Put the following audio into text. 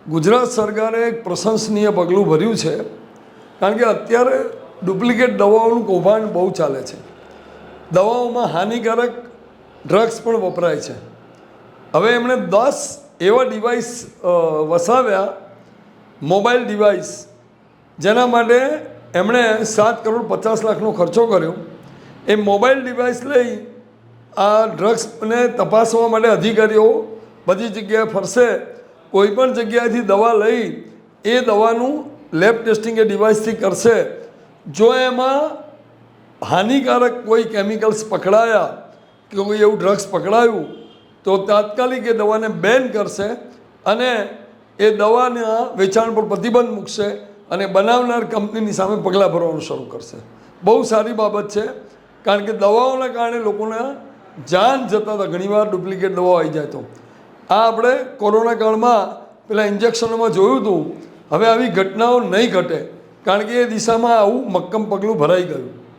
ગુજરાત સરકારે એક પ્રશંસનીય પગલું ભર્યું છે, કારણ કે અત્યારે ડુપ્લિકેટ દવાઓનું કૌભાંડ બહુ ચાલે છે. દવાઓમાં હાનિકારક ડ્રગ્સ પણ વપરાય છે. હવે એમણે 10 એવા ડિવાઇસ વસાવ્યા, મોબાઈલ ડિવાઇસ, જેના માટે એમણે 7,50,00,000નો ખર્ચો કર્યો. એ મોબાઈલ ડિવાઇસ લઈ આ ડ્રગ્સને તપાસવા માટે અધિકારીઓ બધી જગ્યાએ ફરશે. કોઈ પણ જગ્યાએથી દવા લઈ એ દવાનું લેબ ટેસ્ટિંગ એ ડિવાઇસથી કરશે. જો એમાં હાનિકારક કોઈ કેમિકલ્સ પકડાયા કે કોઈ એવું ડ્રગ્સ પકડાયું તો તાત્કાલિક એ દવાને બેન કરશે અને એ દવાના વેચાણ પર પ્રતિબંધ મૂકશે અને બનાવનાર કંપનીની સામે પગલાં ભરવાનું શરૂ કરશે. બહુ સારી બાબત છે, કારણ કે દવાઓના કારણે લોકોના જાન જતા હતા ઘણીવાર ડુપ્લિકેટ દવાઓ આવી જાય તો. આ આપણે કોરોના કાળમાં પેલા ઇન્જેક્શનોમાં જોયું હતું. હવે આવી ઘટનાઓ નહીં ઘટે, કારણ કે એ દિશામાં આવું મક્કમ પગલું ભરાઈ ગયું.